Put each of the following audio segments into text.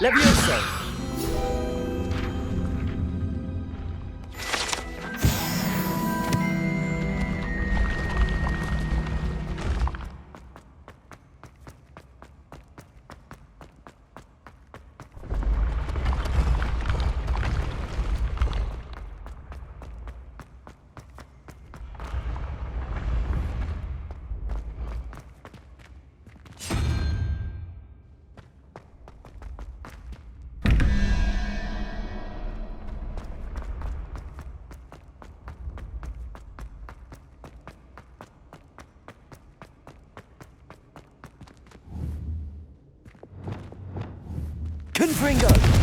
Levioso! Confringo!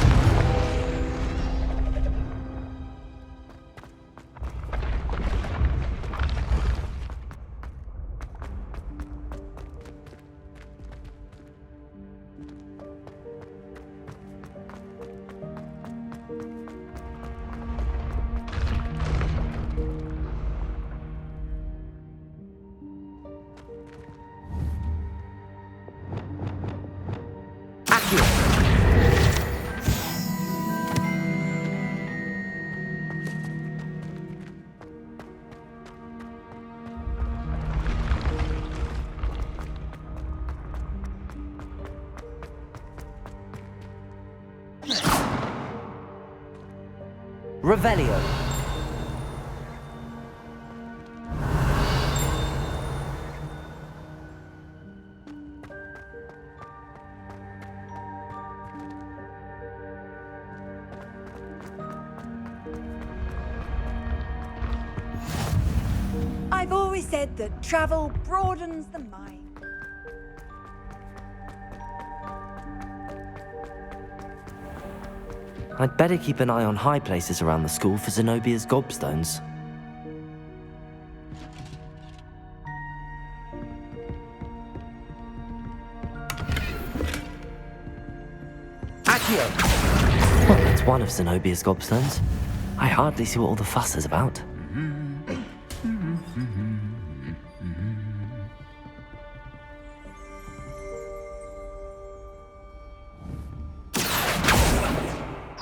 Revelio. I've always said that travel broadens the mind. I'd better keep an eye on high places around the school for Zenobia's gobstones. Accio! Well, that's one of Zenobia's gobstones. I hardly see what all the fuss is about.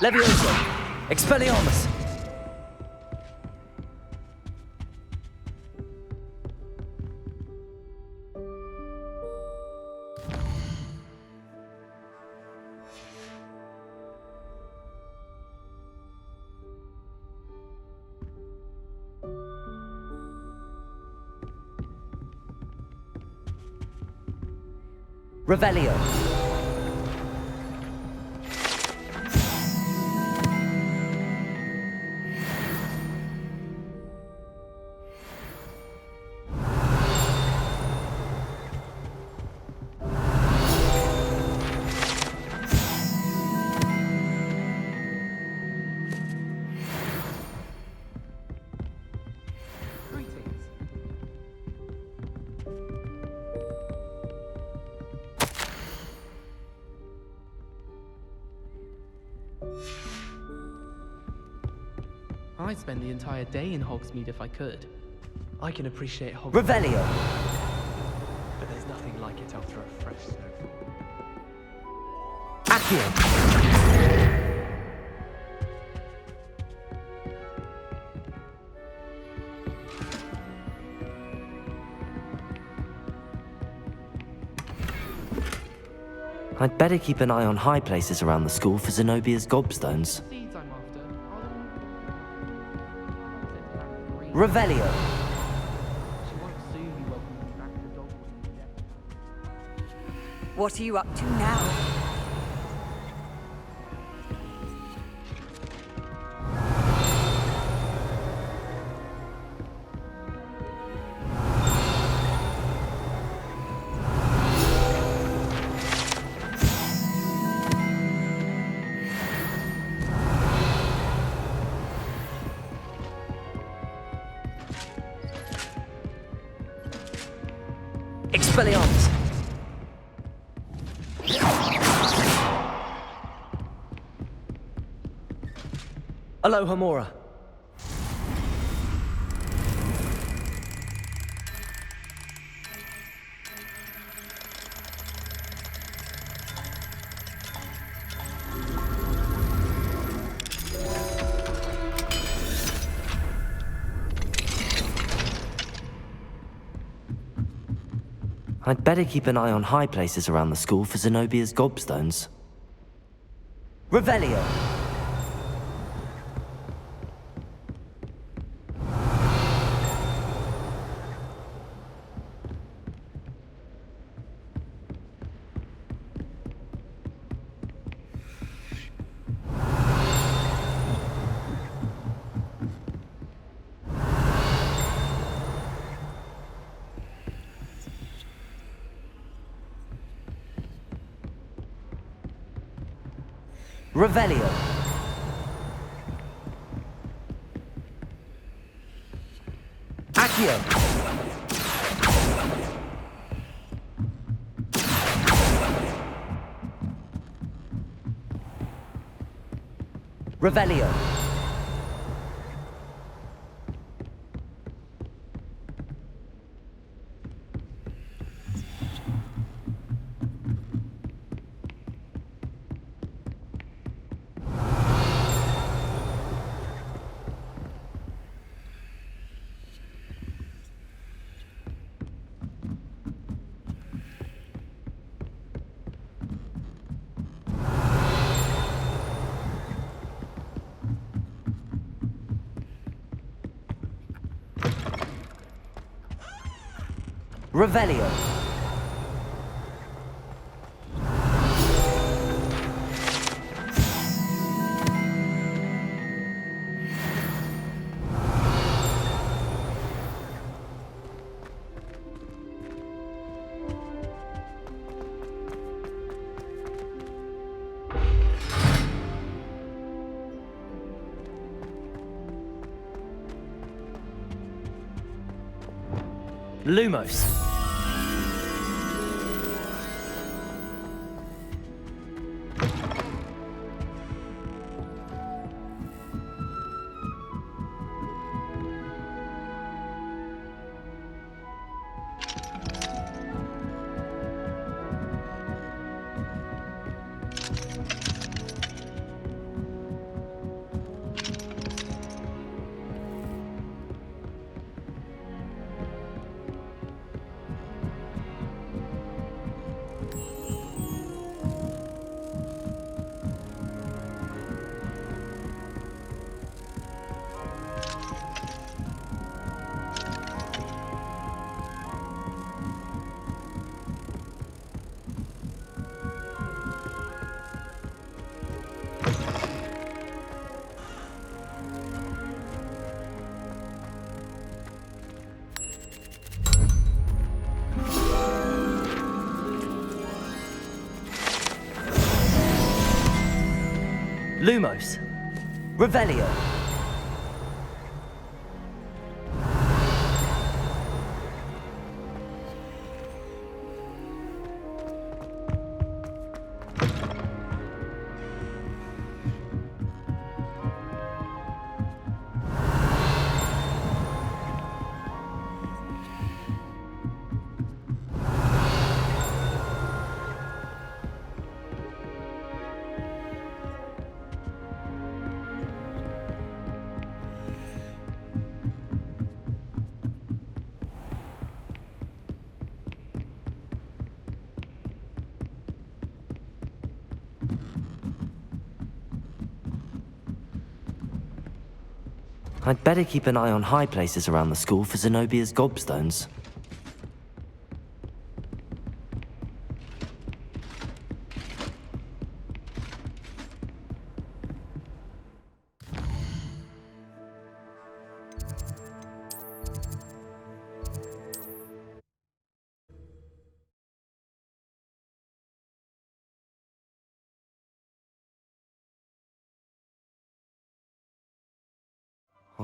Levioso! Expelliarmus! Revelio! I'd spend the entire day in Hogsmeade if I could. I can appreciate Hogwarts, Revelio! but there's nothing like it after a fresh snowfall. Accio! I'd better keep an eye on high places around the school for Zenobia's gobstones. Seeds I'm after. Revelio! She won't soon be welcome back to Dogwood. What are you up to now? Expelliarmus! Alohomora! I'd better keep an eye on high places around the school for Zenobia's gobstones. Revelio! Revelio. Accio. Revelio. Revelio. Lumos. Lumos. Revelio. I'd better keep an eye on high places around the school for Zenobia's gobstones.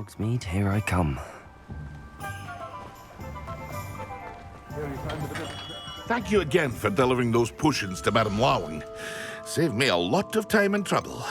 Hogsmeade, here I come. Thank you again for delivering those potions to Madame Lawing. Saved me a lot of time and trouble.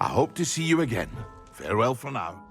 I hope to see you again. Farewell for now.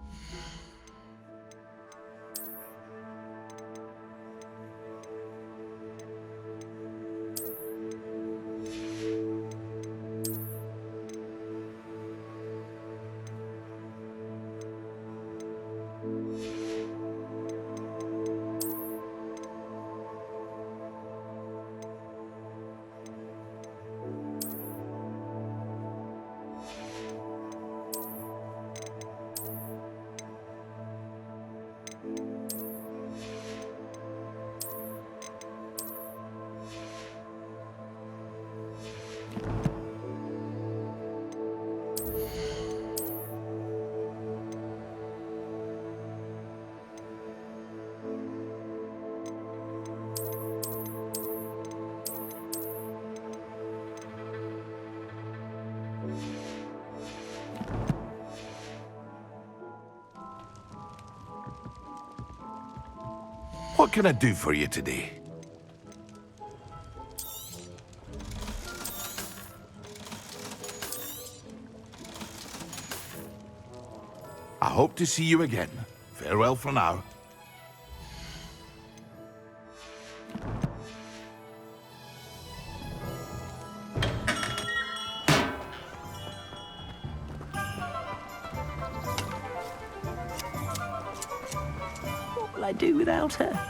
What can I do for you today? I hope to see you again. Farewell for now. What will I do without her?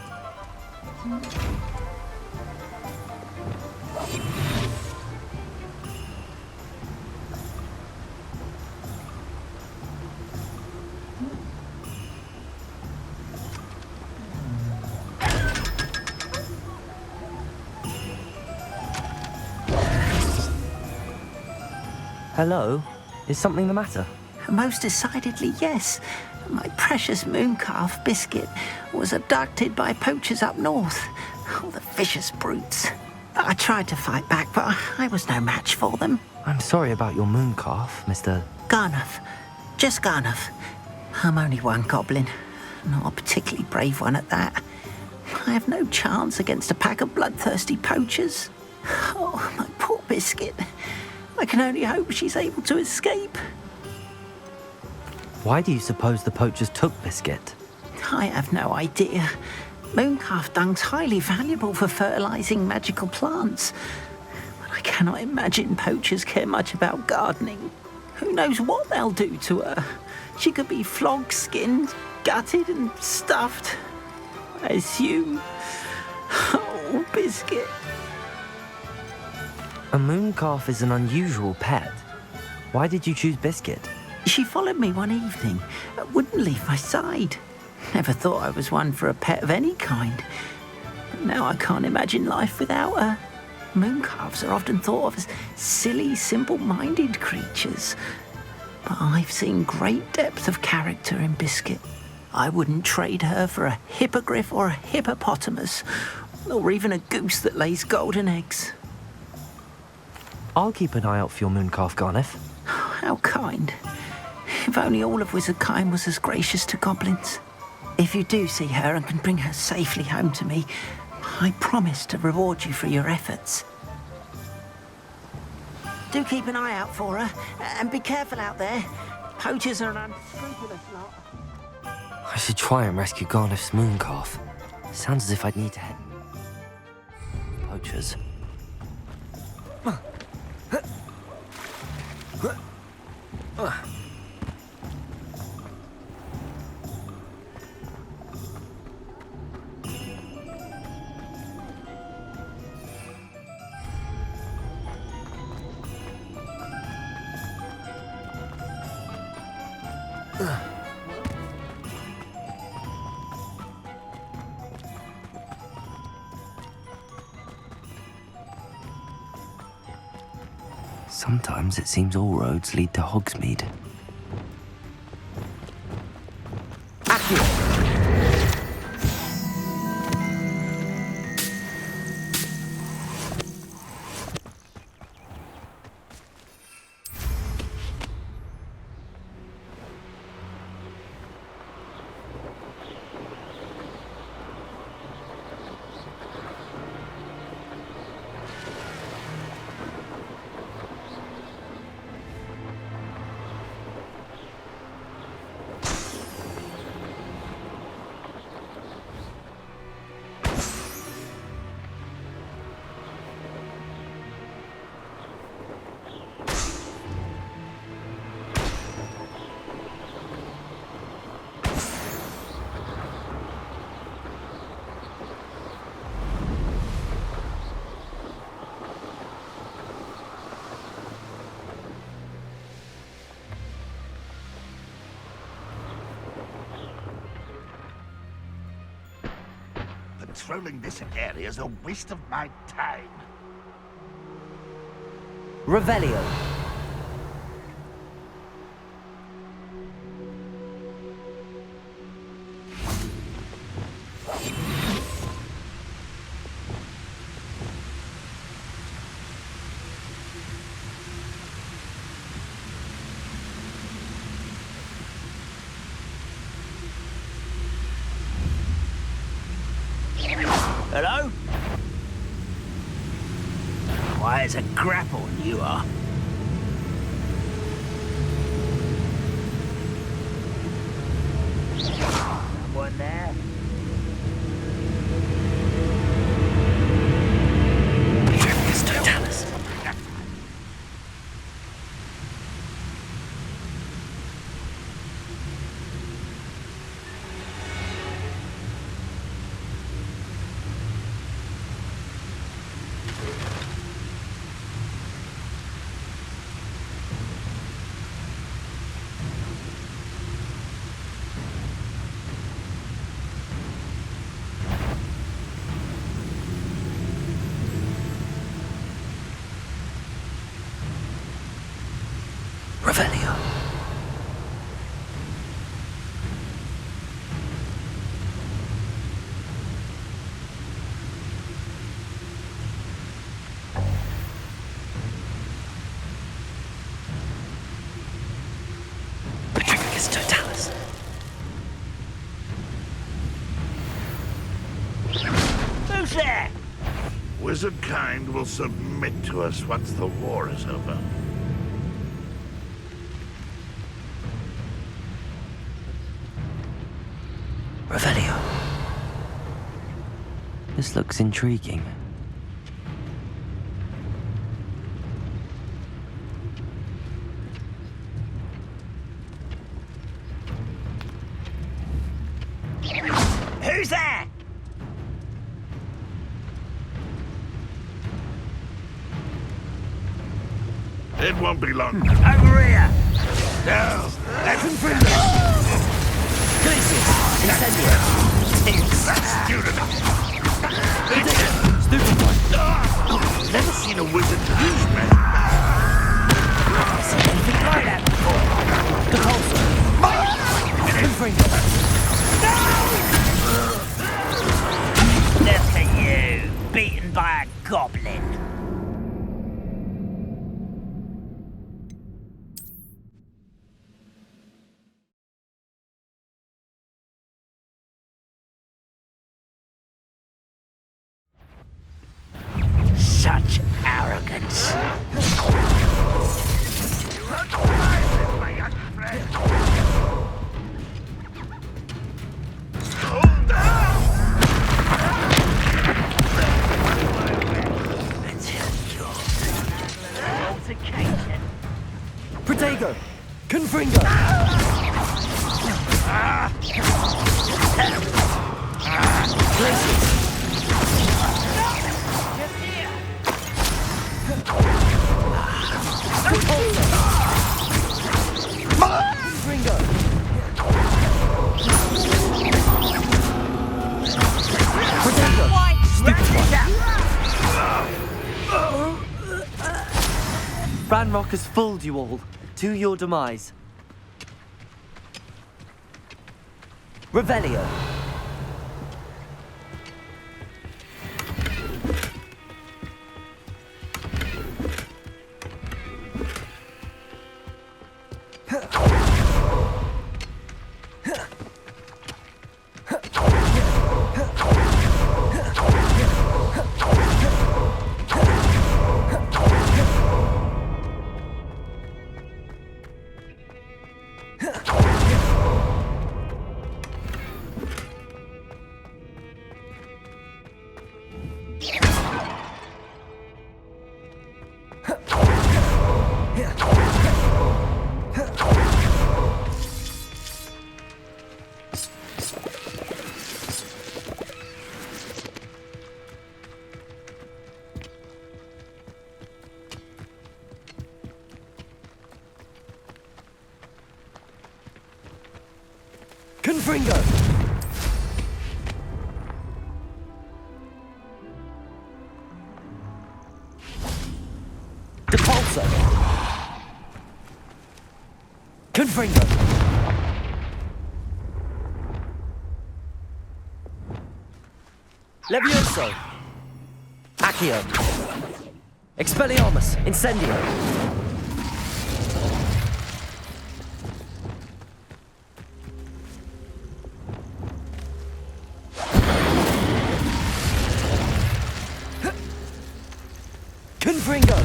Hello? Is something the matter? Most decidedly, yes. My precious mooncalf, Biscuit, was abducted by poachers up north. Oh, the vicious brutes. I tried to fight back, but I was no match for them. I'm sorry about your mooncalf, Mr. Garnuff. Just Garnuff. I'm only one goblin. Not a particularly brave one at that. I have no chance against a pack of bloodthirsty poachers. Oh, my poor Biscuit. I can only hope she's able to escape. Why do you suppose the poachers took Biscuit? I have no idea. Mooncalf dung's highly valuable for fertilizing magical plants. But I cannot imagine poachers care much about gardening. Who knows what they'll do to her? She could be flogged, skinned, gutted and stuffed. I assume. Oh, Biscuit. A mooncalf is an unusual pet. Why did you choose Biscuit? She followed me one evening, wouldn't leave my side. Never thought I was one for a pet of any kind. But now I can't imagine life without her. Mooncalves are often thought of as silly, simple-minded creatures. But I've seen great depth of character in Biscuit. I wouldn't trade her for a hippogriff or a hippopotamus, or even a goose that lays golden eggs. I'll keep an eye out for your mooncalf, Garniff. How kind. If only all of Wizardkind was as gracious to goblins. If you do see her and can bring her safely home to me, I promise to reward you for your efforts. Do keep an eye out for her, and be careful out there. Poachers are an unscrupulous lot. I should try and rescue Garniff's mooncalf. Sounds as if I'd need to head... Poachers. Sometimes it seems all roads lead to Hogsmeade. patrolling this area is a waste of my time. Revelio. Hello? Why, it's a grapple, you are. Someone there? Petrificus Totalis. Revelio. Petrificus Totalis. Who's there? Wizard kind will submit to us once the war is over. Revelio. This looks intriguing. Who's there? It won't be long. Over here! Now, let's Glacius. Incendio. student. Stupefy. Never seen a wizard use me. Right at The Corsair. Confringo. Look at you, beaten by a goblin. Such arrogance. Altercation. Protego. Confringo. Glacius. Ranrock has fooled you all, to your demise. Revelio. Confringo! Levioso! Confringo! Levioso! Accio! Expelliarmus! Incendio! Confringo!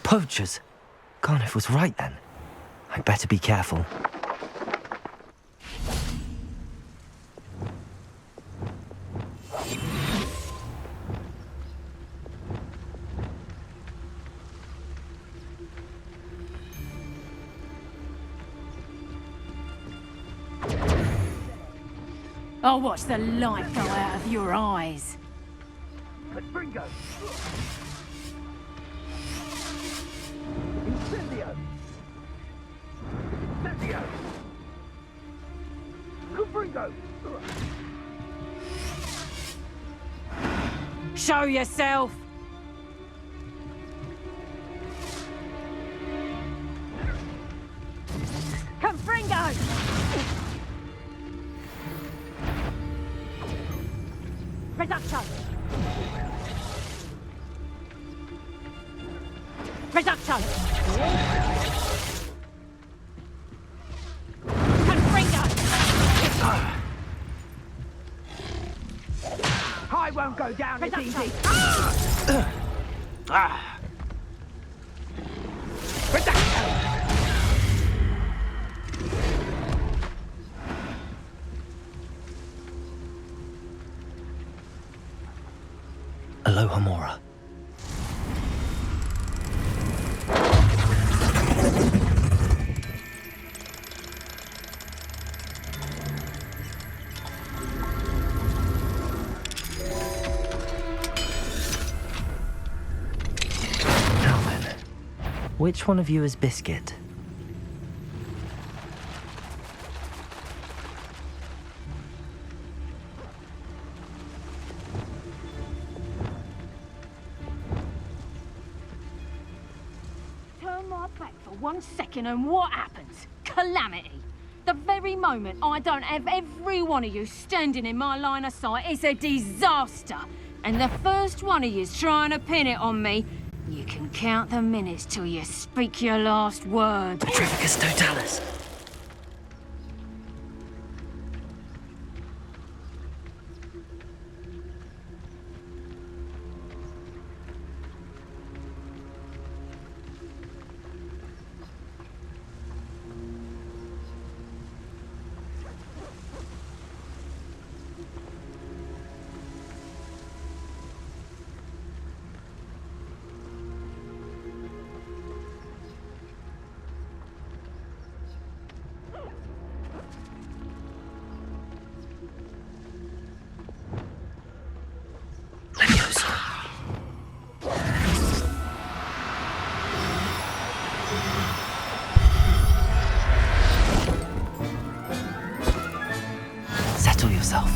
Poachers? Carniff was right then. I'd better be careful. I'll watch the light go out of your eyes. Gringo! Incendio! Incendio! Gringo! Show yourself! Confringo! Reduction! Reduction! Confringo! I won't go down as Reduction! easy! Reduction! Aloha Mora. Now then, which one of you is Biscuit? Turn my back for 1 second and what happens? Calamity. The very moment I don't have every one of you standing in my line of sight is a disaster. And the first one of you's trying to pin it on me, you can count the minutes till you speak your last word. Petrificus Totalis. Settle yourself.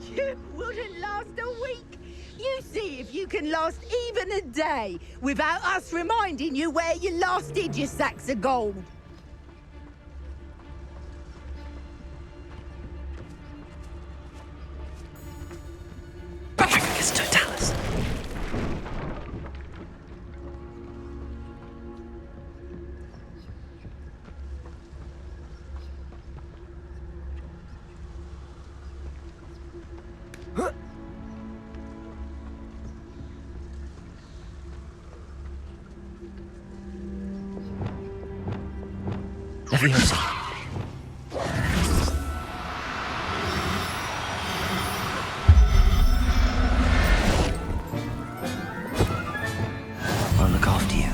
You wouldn't last a week. You see if you can last even a day without us reminding you where you last hid your sacks of gold. Petrificus Totalis. Leviosa. I'll look after you.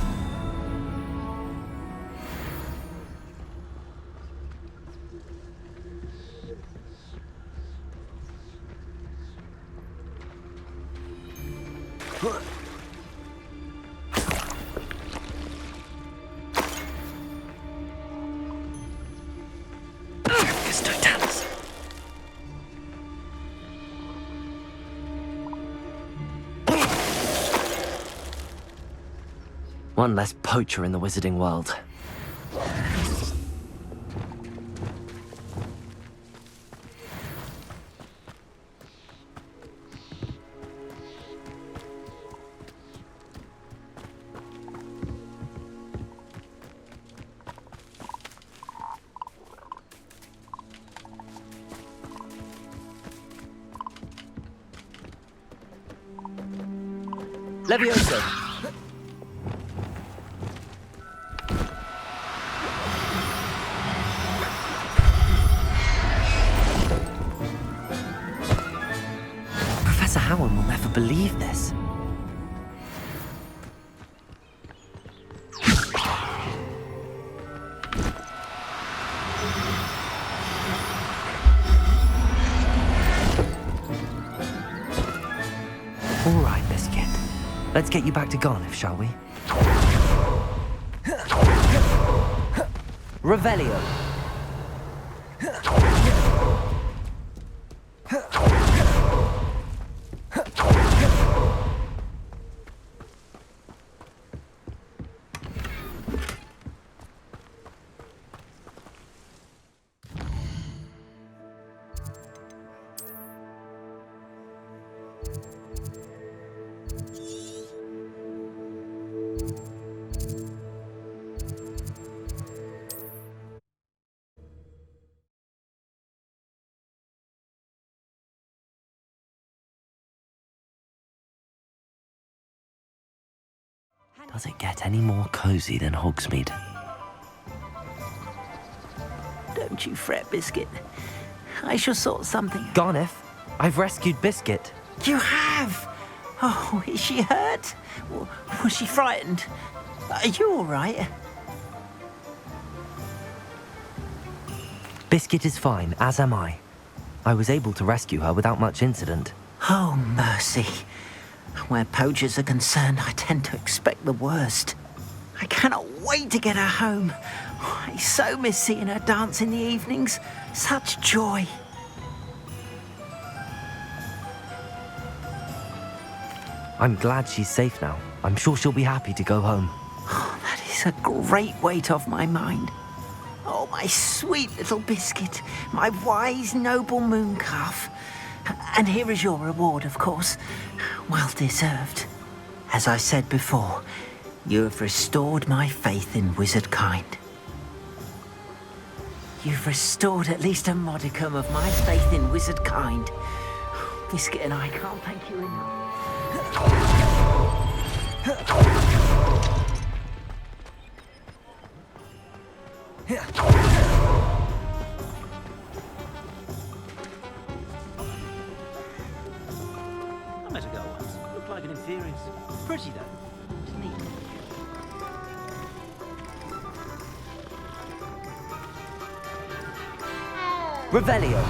One less poacher in the wizarding world. Levioso! Professor Howard will never believe this. All right, Biscuit. Let's get you back to Garniff, shall we? Revelio. Does it get any more cozy than Hogsmeade? Don't you fret, Biscuit. I shall sort something. Garniff, I've rescued Biscuit. You have? Oh, is she hurt? Was she frightened? Are you all right? Biscuit is fine, as am I. I was able to rescue her without much incident. Oh, mercy. Where poachers are concerned, I tend to expect the worst. I cannot wait to get her home. I so miss seeing her dance in the evenings. Such joy. I'm glad she's safe now. I'm sure she'll be happy to go home. Oh, that is a great weight off my mind. Oh, my sweet little Biscuit, my wise, noble moon calf. And here is your reward, of course. Well deserved. As I said before, you have restored my faith in wizard kind. You've restored at least a modicum of my faith in wizard kind. Biscuit and I can't thank you enough. I met a girl once. Looked like an inferior. Pretty though. It's neat. Revelio.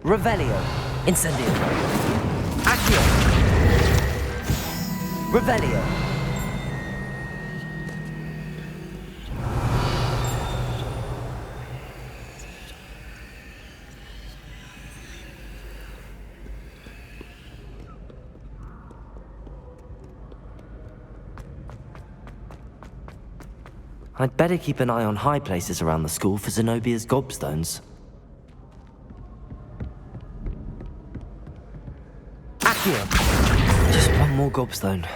Revelio. Incendio. Accio. Revelio. I'd better keep an eye on high places around the school for Zenobia's gobstones. Just one more gobstone.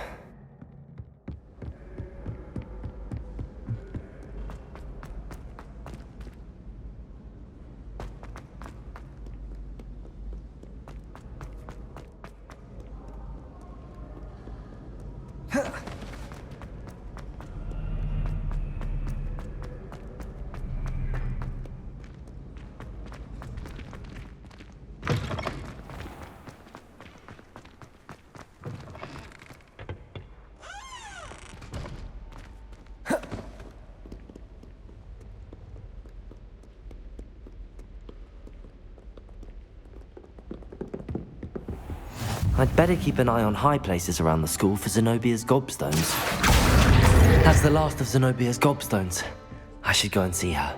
I'd better keep an eye on high places around the school for Zenobia's gobstones. That's the last of Zenobia's gobstones. I should go and see her.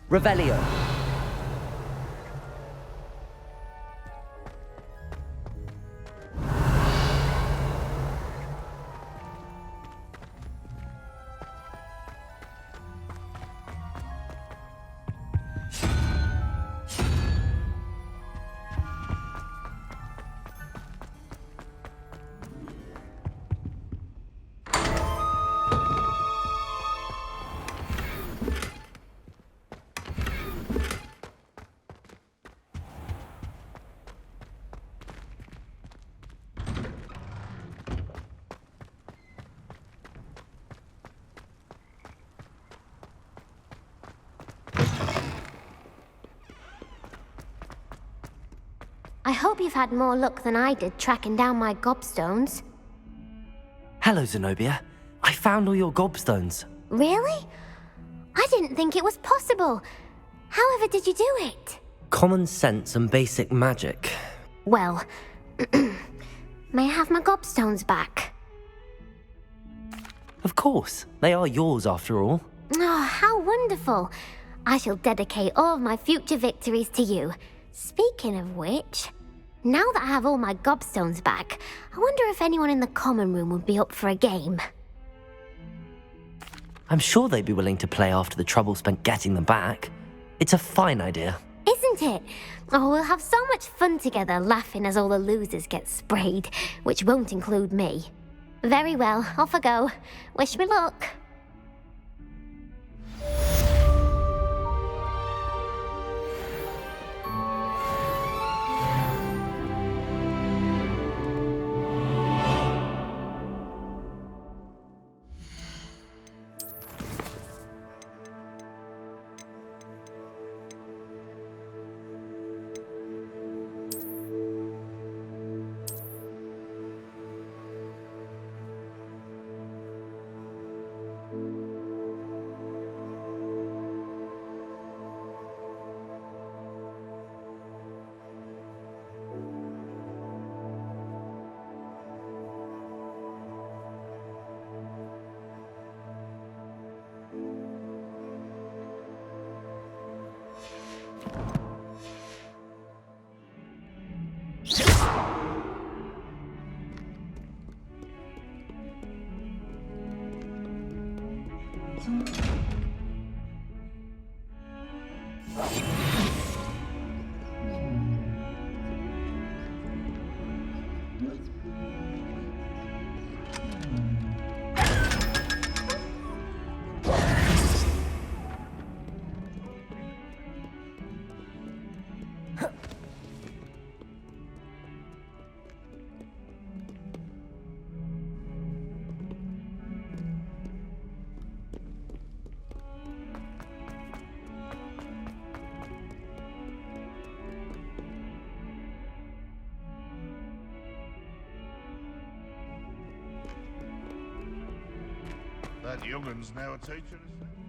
Revelio. I hope you've had more luck than I did tracking down my gobstones. Hello, Zenobia. I found all your gobstones. Really? I didn't think it was possible. However did you do it? Common sense and basic magic. Well, may I have my gobstones back? Of course. They are yours after all. Oh, how wonderful. I shall dedicate all of my future victories to you. Speaking of which, now that I have all my gobstones back, I wonder if anyone in the common room would be up for a game. I'm sure they'd be willing to play after the trouble spent getting them back. It's a fine idea. Isn't it? Oh, we'll have so much fun together laughing as all the losers get sprayed, which won't include me. Very well, off I go. Wish me luck. That youngun's now a teacher, is he?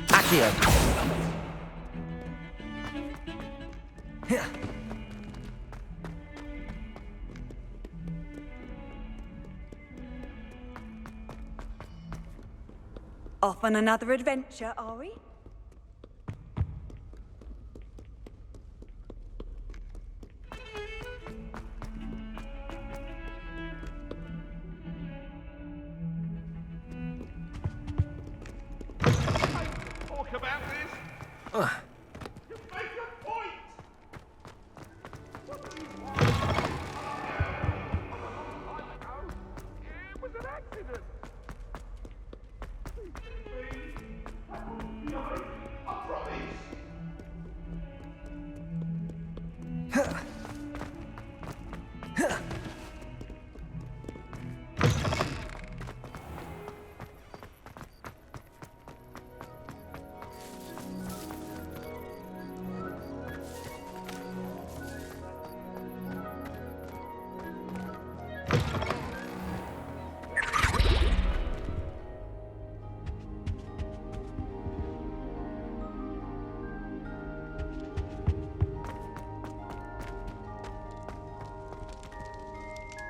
Accio. Off on another adventure, are we? Talk about this. You make a point. What do you want? It was an accident. I promise.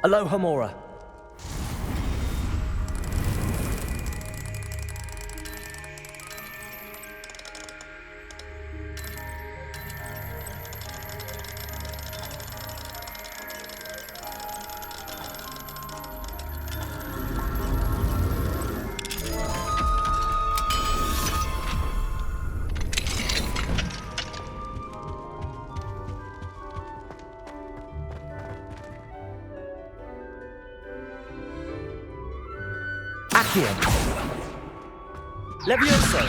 Aloha Mora. Accio! Levioso!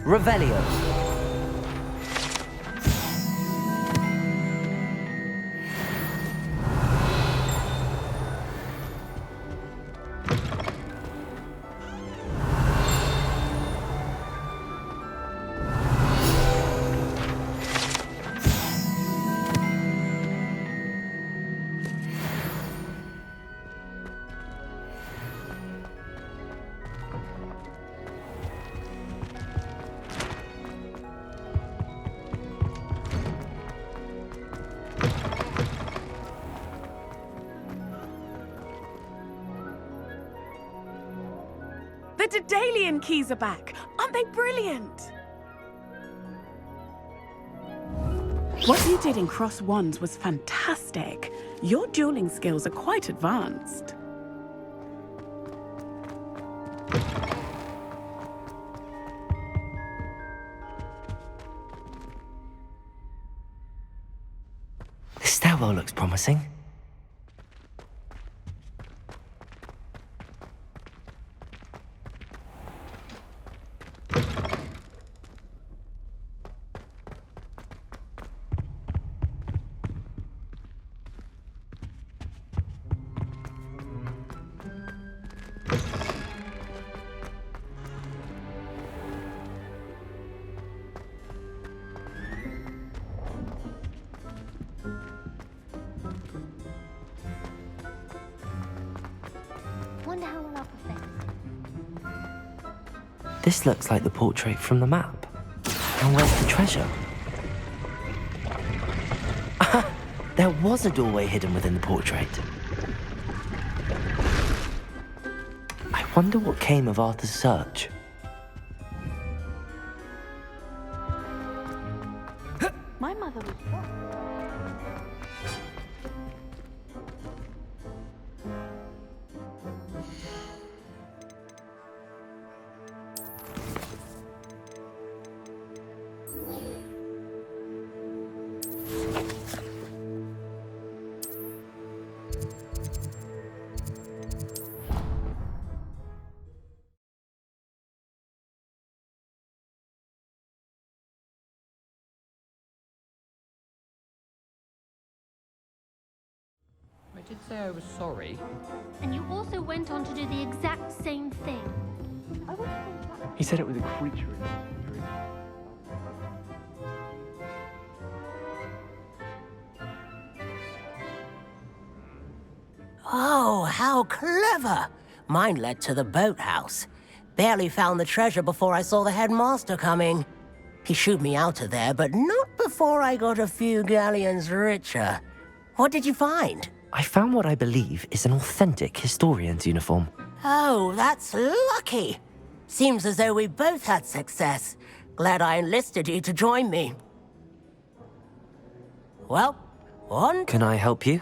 Revelio! The Daedalian keys are back. Aren't they brilliant? What you did in Cross Wands was fantastic. Your dueling skills are quite advanced. The stairwell looks promising. Wonder how well I'll perfect. This looks like the portrait from the map. And where's the treasure? There was a doorway hidden within the portrait. I wonder what came of Arthur's search. My mother was... I did say I was sorry. And you also went on to do the exact same thing. He said it was a creature in the dream. Oh, how clever! Mine led to the boathouse. Barely found the treasure before I saw the headmaster coming. He shooed me out of there, but not before I got a few galleons richer. What did you find? I found what I believe is an authentic historian's uniform. Oh, that's lucky. Seems as though we both had success. Glad I enlisted you to join me. Well, on... Can I help you?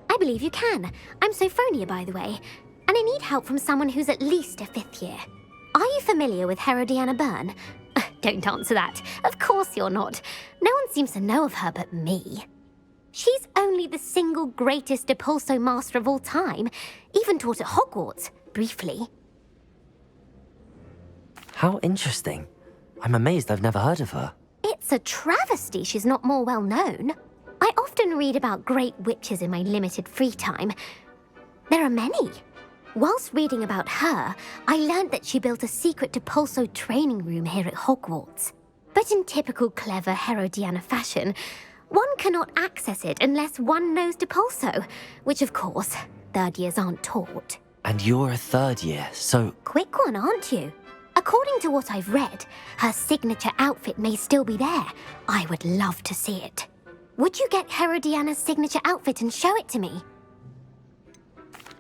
I believe you can. I'm Sophronia, by the way. And I need help from someone who's at least a 5th year. Are you familiar with Herodiana Byrne? Don't answer that. Of course you're not. No one seems to know of her but me. She's only the single greatest Depulso master of all time. Even taught at Hogwarts, briefly. How interesting. I'm amazed I've never heard of her. It's a travesty she's not more well known. I often read about great witches in my limited free time. There are many. Whilst reading about her, I learned that she built a secret Depulso training room here at Hogwarts. But in typical clever Herodiana fashion, one cannot access it unless one knows Depulso, which of course, 3rd years aren't taught. And you're a 3rd year, so... Quick one, aren't you? According to what I've read, her signature outfit may still be there. I would love to see it. Would you get Herodiana's signature outfit and show it to me?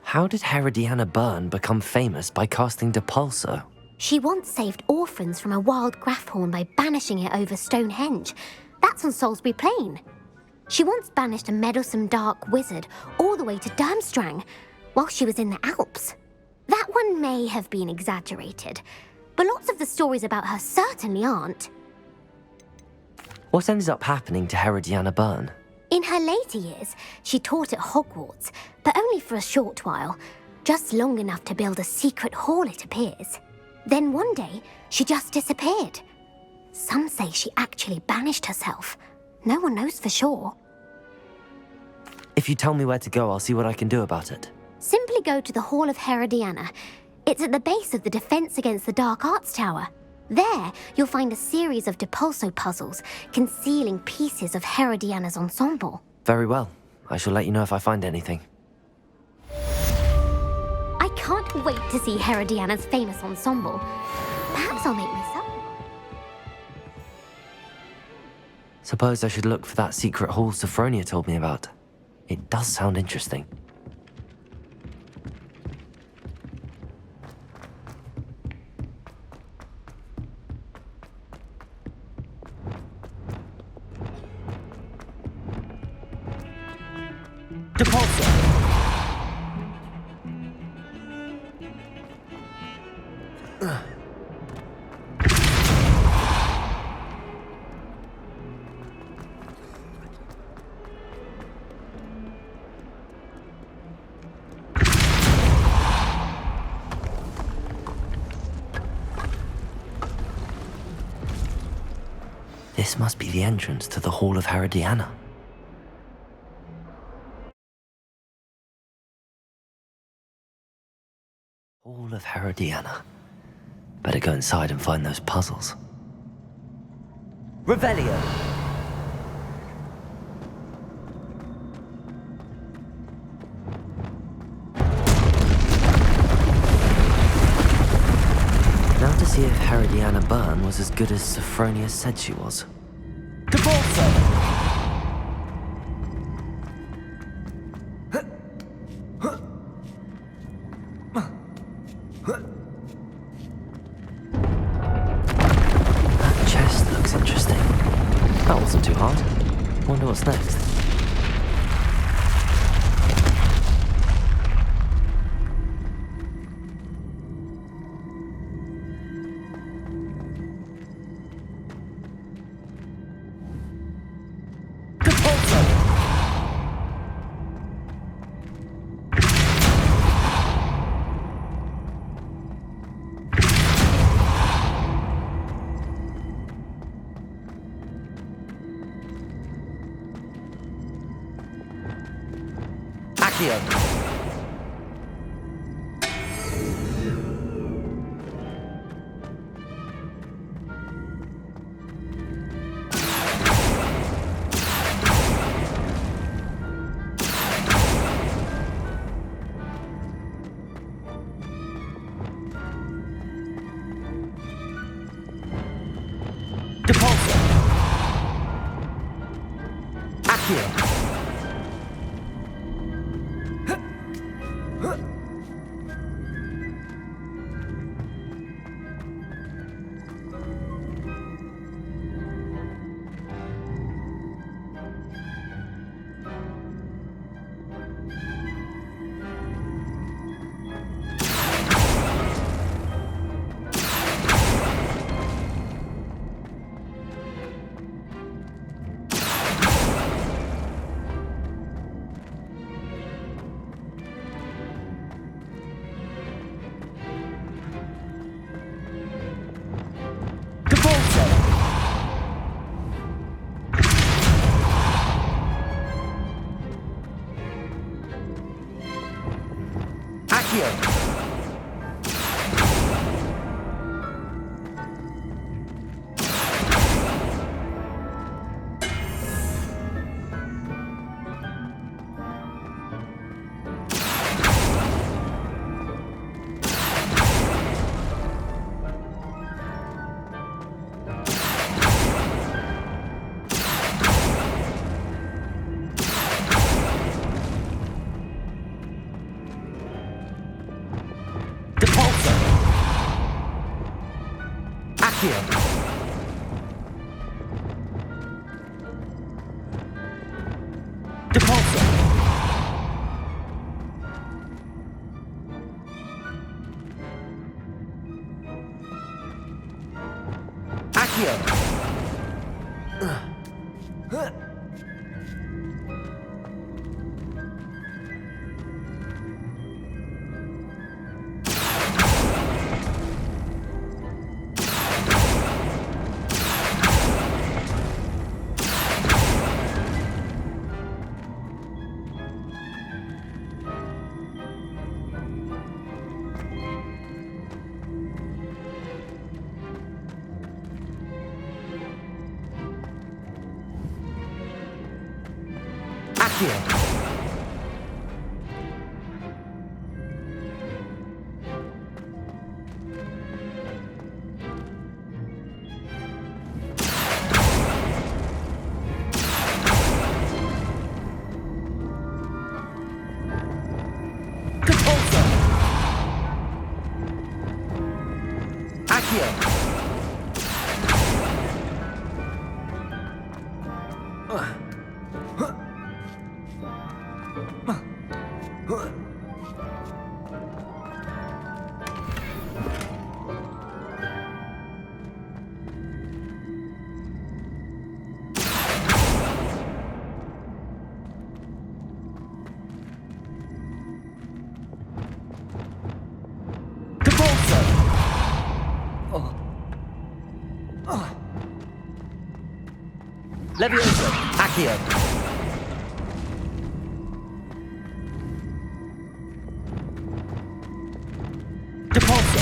How did Herodiana Byrne become famous by casting Depulso? She once saved orphans from a wild Graffhorn by banishing it over Stonehenge. That's on Salisbury Plain. She once banished a meddlesome dark wizard all the way to Durmstrang while she was in the Alps. That one may have been exaggerated, but lots of the stories about her certainly aren't. What ended up happening to Herodiana Byrne? In her later years, she taught at Hogwarts, but only for a short while, just long enough to build a secret hall, it appears. Then one day, she just disappeared. Some say she actually banished herself. No one knows for sure. If you tell me where to go, I'll see what I can do about it. Simply go to the Hall of Herodiana. It's at the base of the Defense Against the Dark Arts Tower. There, you'll find a series of Depulso puzzles concealing pieces of Herodiana's ensemble. Very well. I shall let you know if I find anything. I can't wait to see Herodiana's famous ensemble. Perhaps I'll make myself. Suppose I should look for that secret hall Sophronia told me about. It does sound interesting. This must be the entrance to the Hall of Herodiana. Hall of Herodiana. Better go inside and find those puzzles. Revelio. Now to see if Herodiana Byrne was as good as Sophronia said she was. That chest looks interesting. That wasn't too hard. Wonder what's next. Accio. Levioso. Accio. Depulso.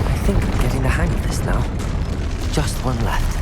I think I'm getting the hang of this now. Just one left.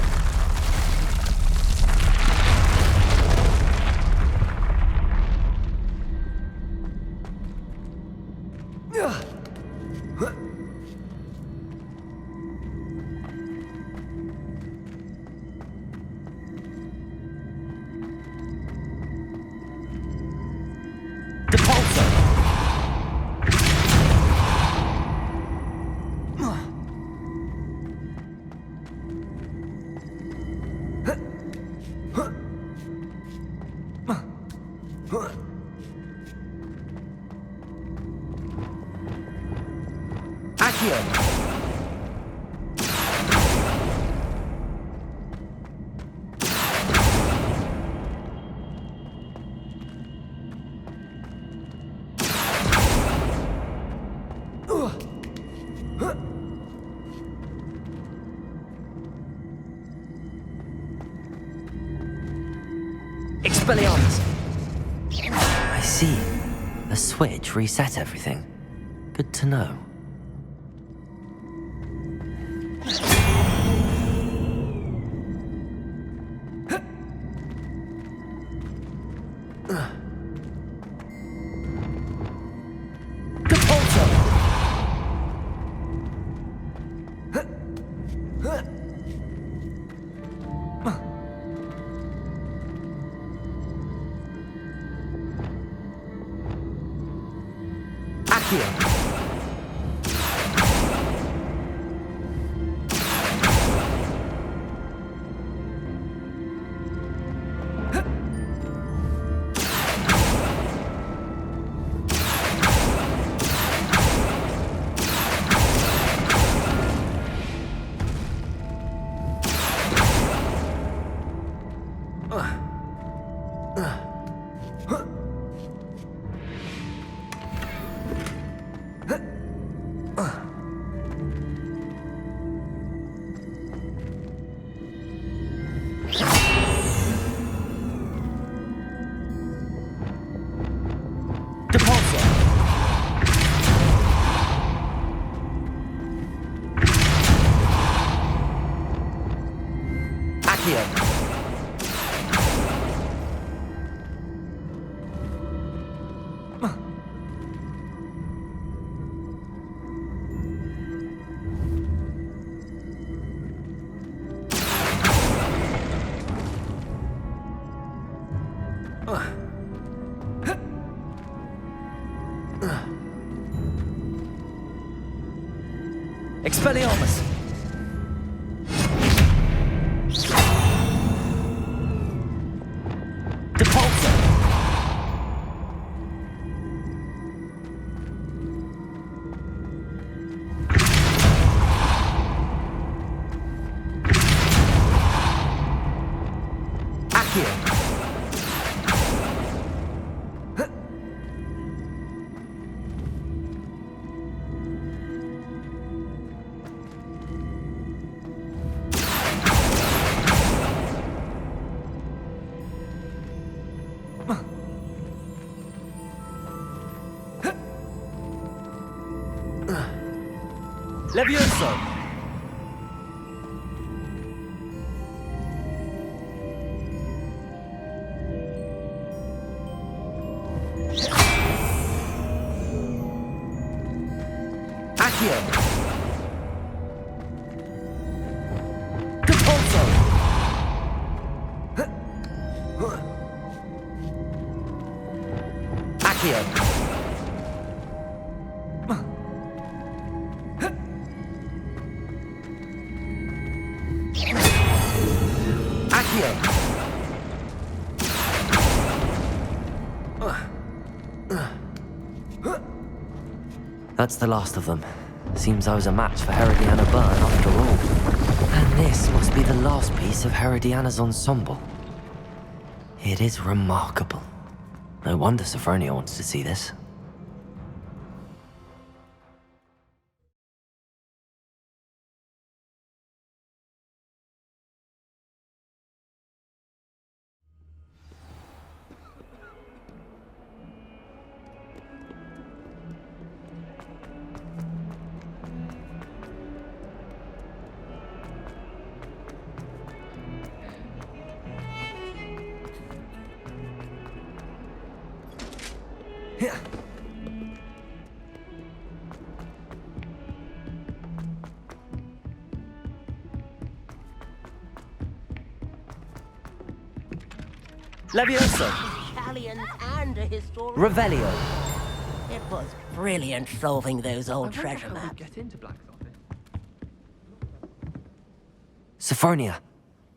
Expelliarmus! I see. The switch reset everything. Good to know. Expelliarmus! Depulso! Accio! Levioso! Accio! Capolso! Accio! Accio! That's the last of them. Seems I was a match for Herodiana Byrne after all. And this must be the last piece of Herodiana's ensemble. It is remarkable. No wonder Sophronia wants to see this. Levioso! Italian and a historian. Revelio! It was brilliant solving those old I wonder treasure how we maps. get into Black's office. Sophronia,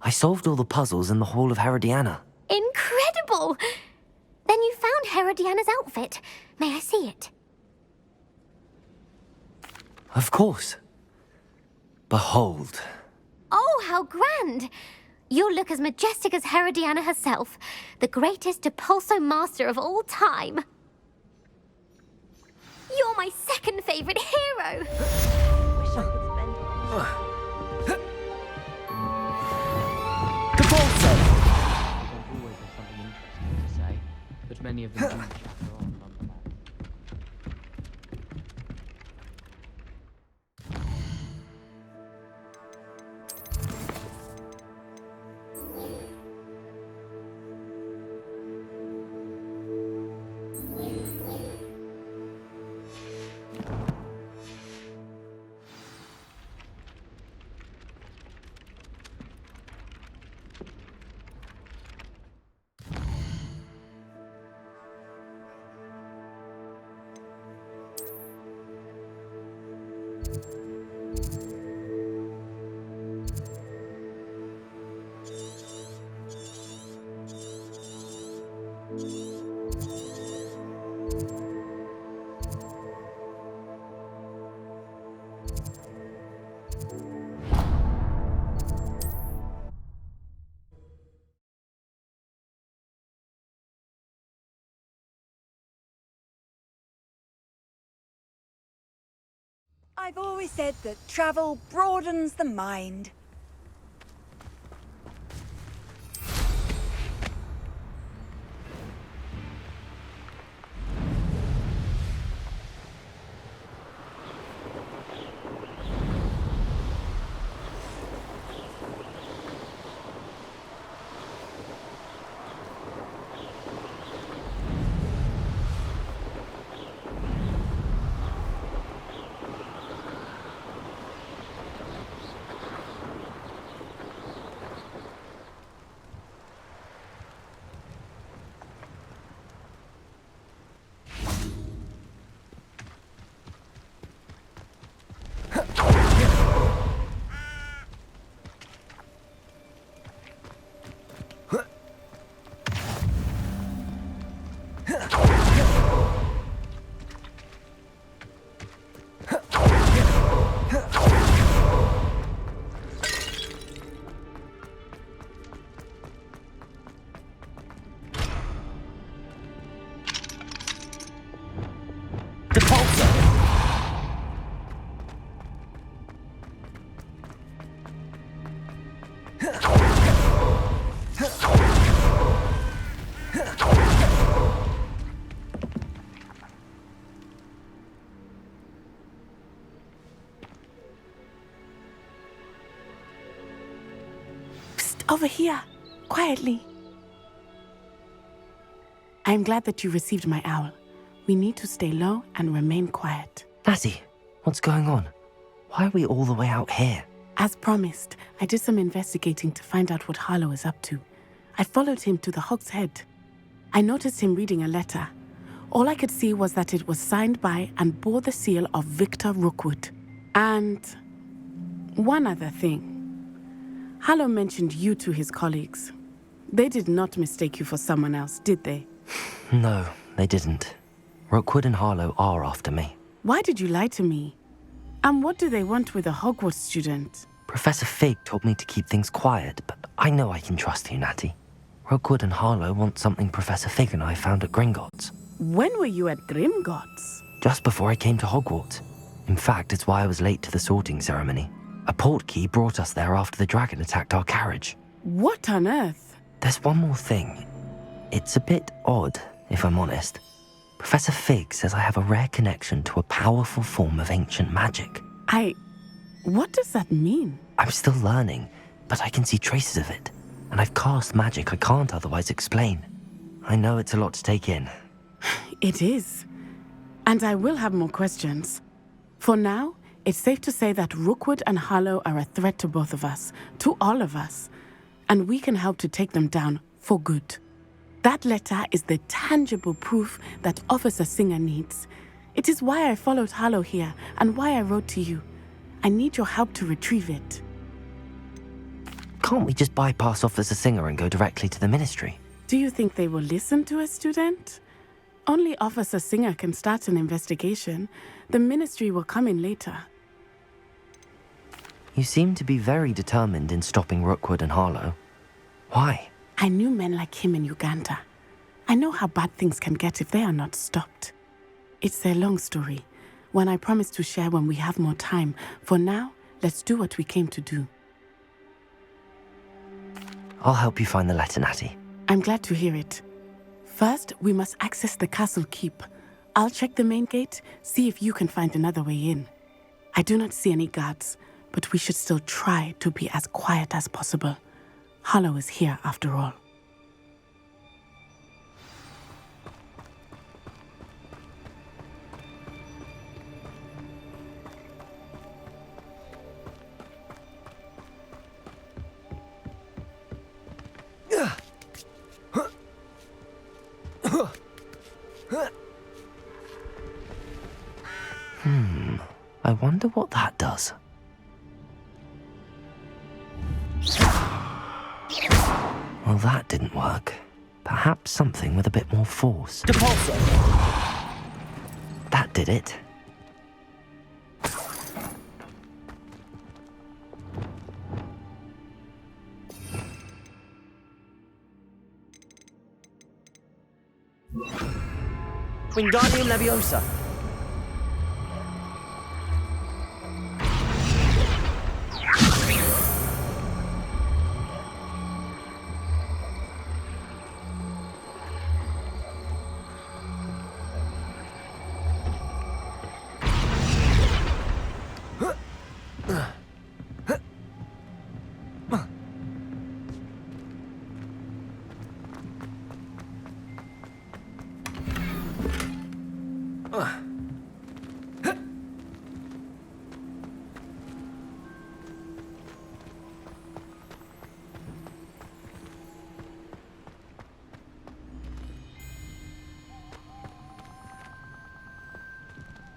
I solved all the puzzles in the Hall of Herodiana. Incredible! Then you found Herodiana's outfit. May I see it? Of course. Behold. Oh, how grand! You'll look as majestic as Herodiana herself, the greatest Depulso master of all time. You're my second favorite hero! Wish I could spend Depulso! Always have something interesting to say, but many of them do chatter on nonetheless. I've always said that travel broadens the mind. Over here, quietly. I'm glad that you received my owl. We need to stay low and remain quiet. Natty, what's going on? Why are we all the way out here? As promised, I did some investigating to find out what Harlow is up to. I followed him to the Hog's Head. I noticed him reading a letter. All I could see was that it was signed by and bore the seal of Victor Rookwood. And one other thing. Harlow mentioned you to his colleagues. They did not mistake you for someone else, did they? No, they didn't. Rookwood and Harlow are after me. Why did you lie to me? And what do they want with a Hogwarts student? Professor Fig told me to keep things quiet, but I know I can trust you, Natty. Rookwood and Harlow want something Professor Fig and I found at Gringotts. When were you at Gringotts? Just before I came to Hogwarts. In fact, it's why I was late to the sorting ceremony. A portkey brought us there after the dragon attacked our carriage. What on earth? There's one more thing. It's a bit odd, if I'm honest. Professor Fig says I have a rare connection to a powerful form of ancient magic. What does that mean? I'm still learning, but I can see traces of it. And I've cast magic I can't otherwise explain. I know it's a lot to take in. It is. And I will have more questions. For now, it's safe to say that Rookwood and Harlow are a threat to both of us, to all of us. And we can help to take them down for good. That letter is the tangible proof that Officer Singer needs. It is why I followed Harlow here and why I wrote to you. I need your help to retrieve it. Can't we just bypass Officer Singer and go directly to the Ministry? Do you think they will listen to a student? Only Officer Singer can start an investigation. The Ministry will come in later. You seem to be very determined in stopping Rookwood and Harlow. Why? I knew men like him in Uganda. I know how bad things can get if they are not stopped. It's a long story, one I promise to share when we have more time. For now, let's do what we came to do. I'll help you find the letter, Natty. I'm glad to hear it. First, we must access the castle keep. I'll check the main gate, see if you can find another way in. I do not see any guards, but we should still try to be as quiet as possible. Harlow is here after all. I wonder what that does. Well, that didn't work. Perhaps something with a bit more force. Depulso! That did it. Wingardium Leviosa!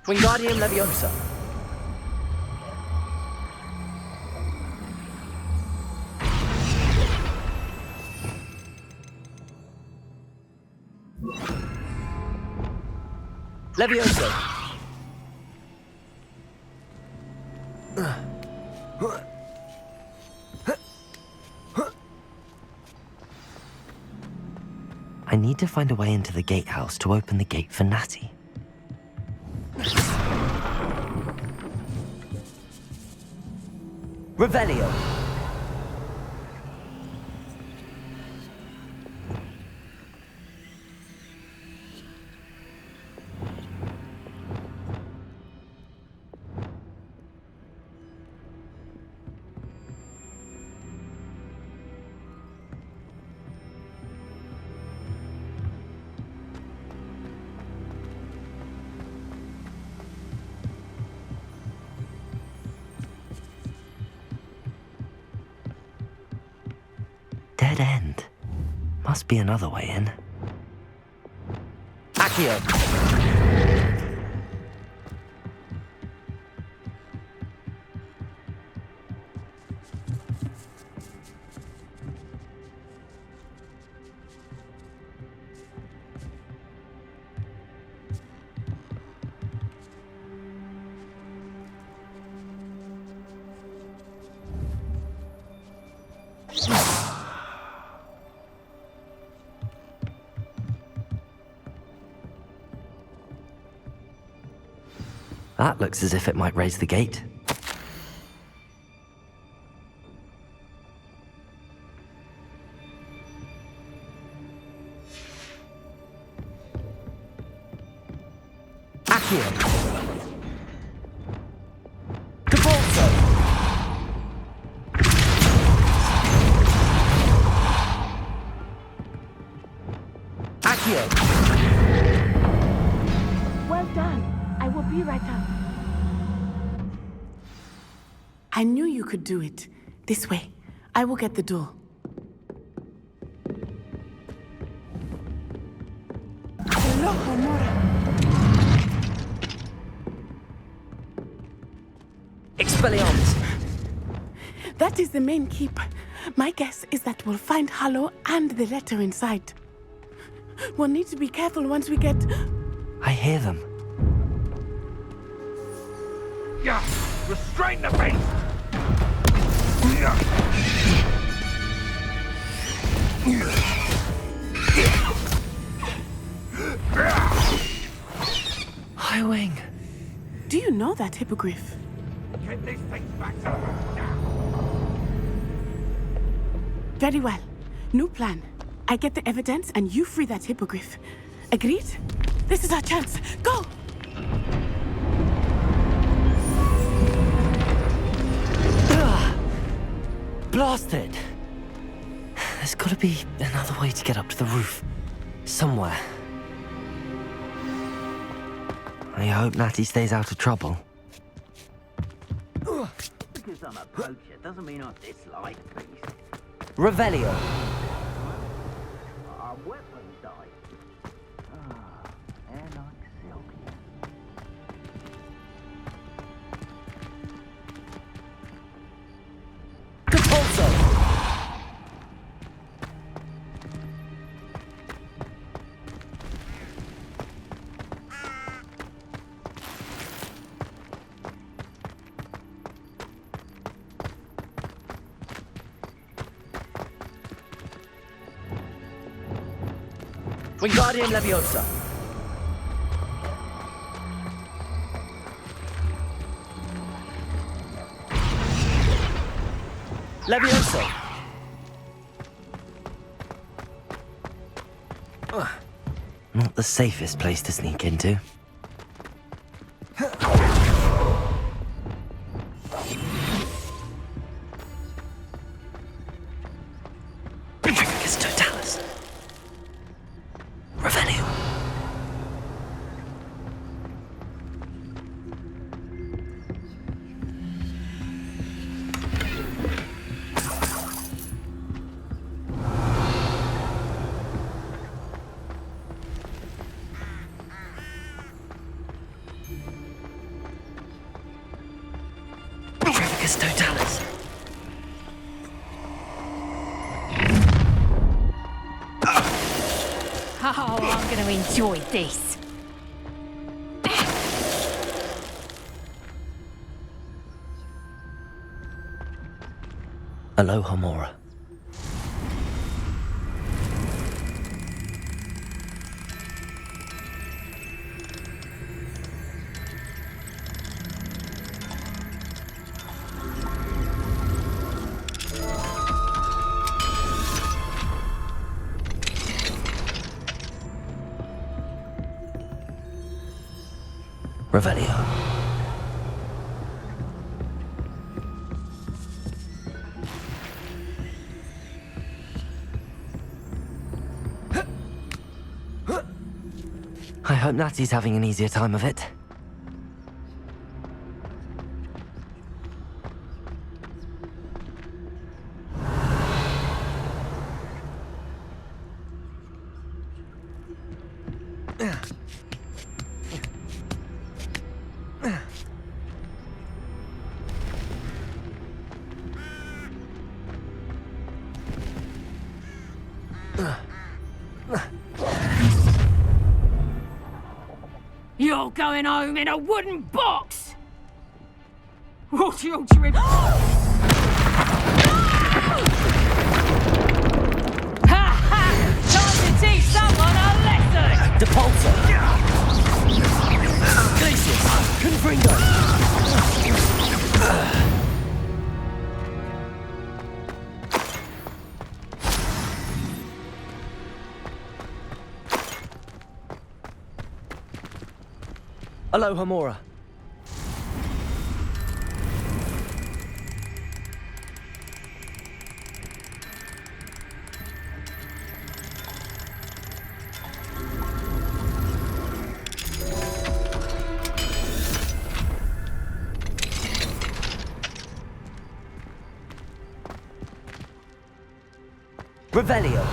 Wingardium Leviosa! Leviosa! I need to find a way into the gatehouse to open the gate for Natty. Revelio! dead end. Must be another way in. Accio! That looks as if it might raise the gate. Accio! Cabalso! Accio! Well done. I will be right up. I knew you could do it. This way. I will get the door. Hello, Homura. Expelliarmus! That is the main keep. My guess is that we'll find Hollow and the letter inside. We'll need to be careful once we get... I hear them. Yeah, restrain the beast! High Wing. Do you know that hippogriff? Get these things back to now. Very well. New plan. I get the evidence and you free that hippogriff. Agreed? This is our chance. Go! Blasted! There's gotta be another way to get up to the roof. Somewhere. I hope Natty stays out of trouble. Because I'm a poacher doesn't mean I dislike beasts. Revelio! Our weapons died. Ah, air like silky. Capulso! Wingardium Leviosa! Leviosa! Not the safest place to sneak into. Totalis! Revelio! Totalis! Oh, I'm going to enjoy this. Aloha Mora. Revelio. I hope Natty's having an easier time of it. You're going home in a wooden box! What you doing? Ha ha! Time to teach someone a lesson! Depulsor! Glacius! Confringo! Aloha Mora. Revelio.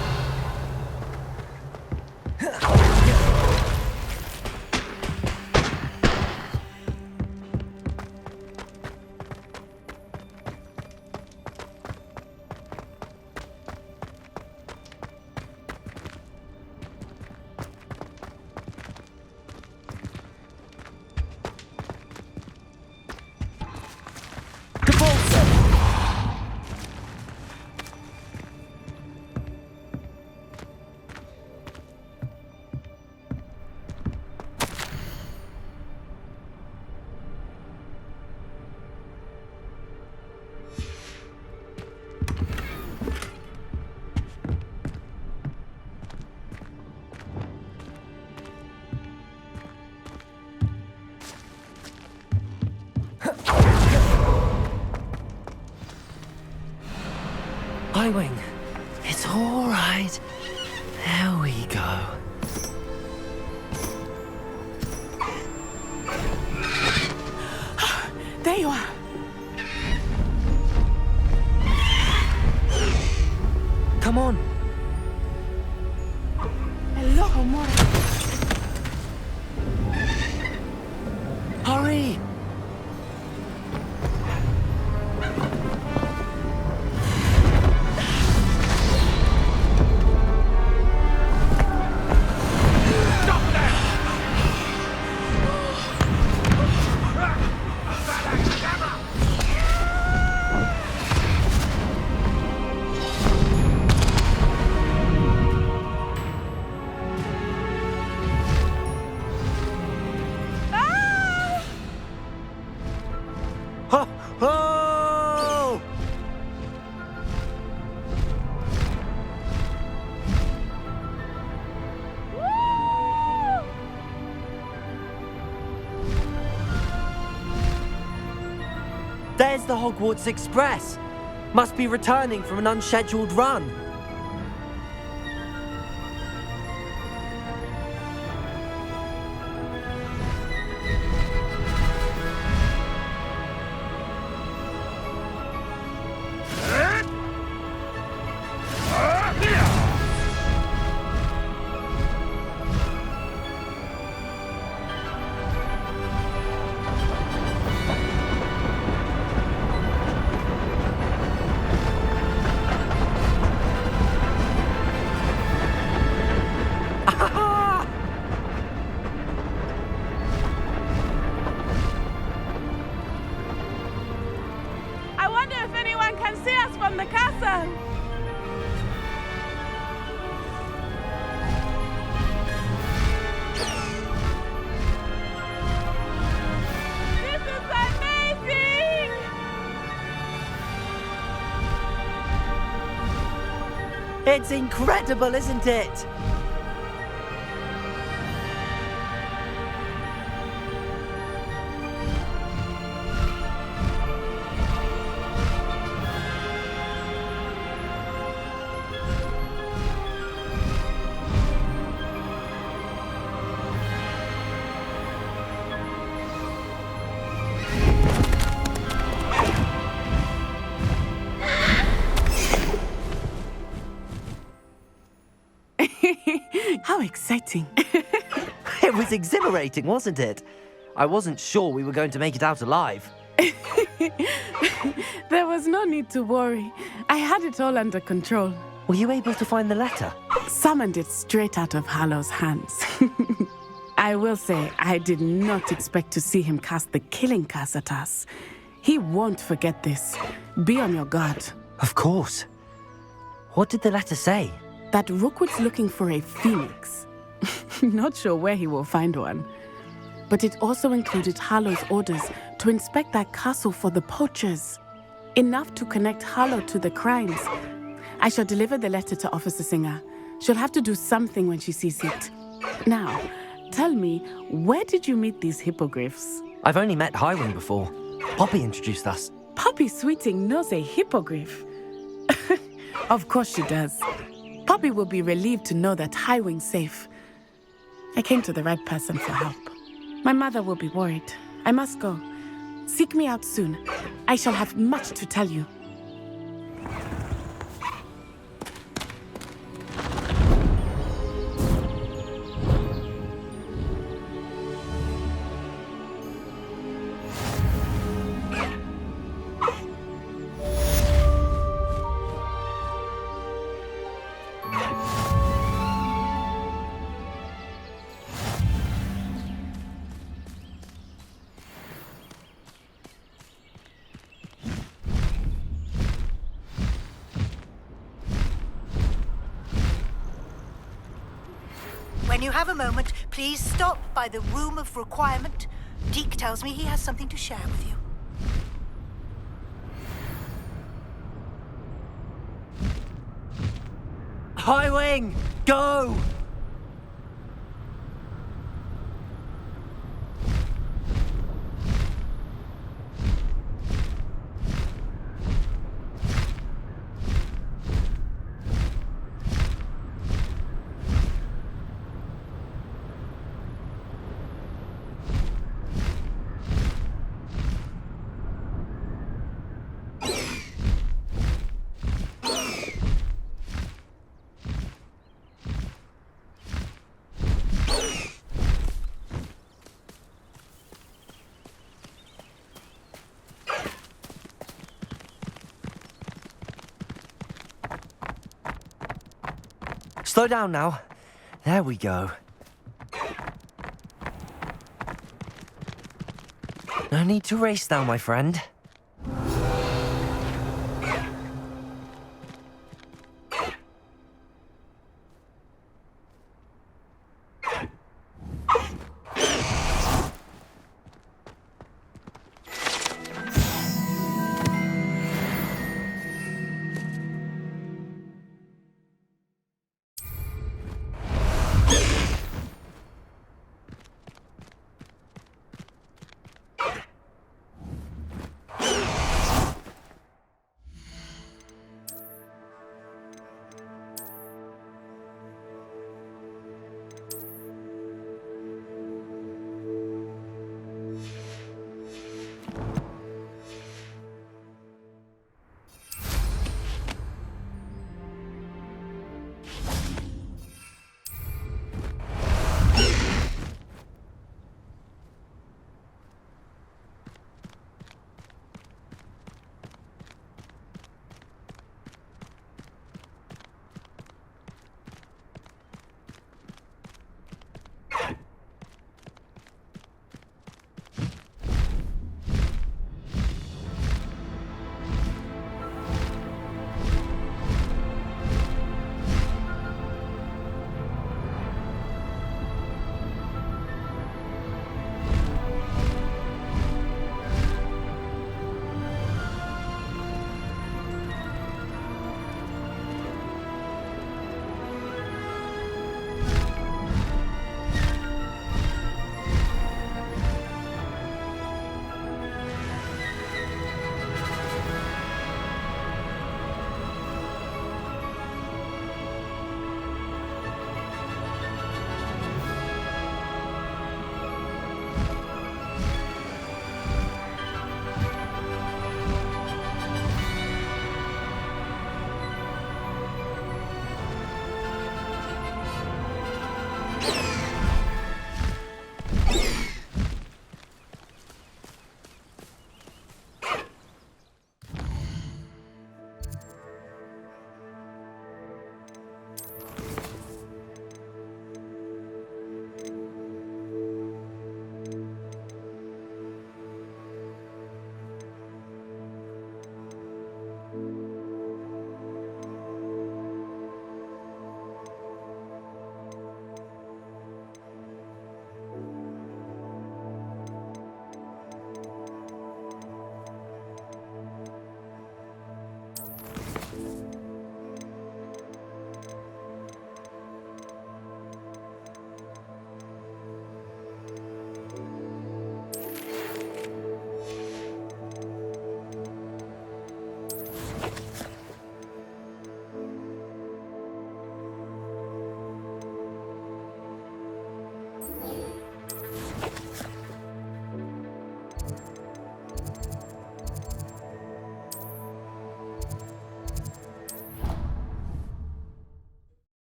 Wing, it's all right. There we go. There you are. Come on. Hello, Mora. Hurry. There's the Hogwarts Express. Must be returning from an unscheduled run. It's incredible, isn't it? How exciting. was exhilarating, wasn't it? I wasn't sure we were going to make it out alive. There was no need to worry. I had it all under control. Were you able to find the letter? Summoned it straight out of Hallow's hands. I will say, I did not expect to see him cast the killing curse at us. He won't forget this. Be on your guard. Of course. What did the letter say? That Rookwood's looking for a phoenix. Not sure where he will find one. But it also included Hallow's orders to inspect that castle for the poachers. Enough to connect Hallow to the crimes. I shall deliver the letter to Officer Singer. She'll have to do something when she sees it. Now, tell me, where did you meet these hippogriffs? I've only met Highwing before. Poppy introduced us. Poppy Sweeting knows a hippogriff. Of course she does. Poppy will be relieved to know that Highwing's safe. I came to the right person for help. My mother will be worried. I must go. Seek me out soon. I shall have much to tell you. When you have a moment, please stop by the Room of Requirement. Deke tells me he has something to share with you. Highwing! Go! Slow down now. There we go. No need to race now, my friend.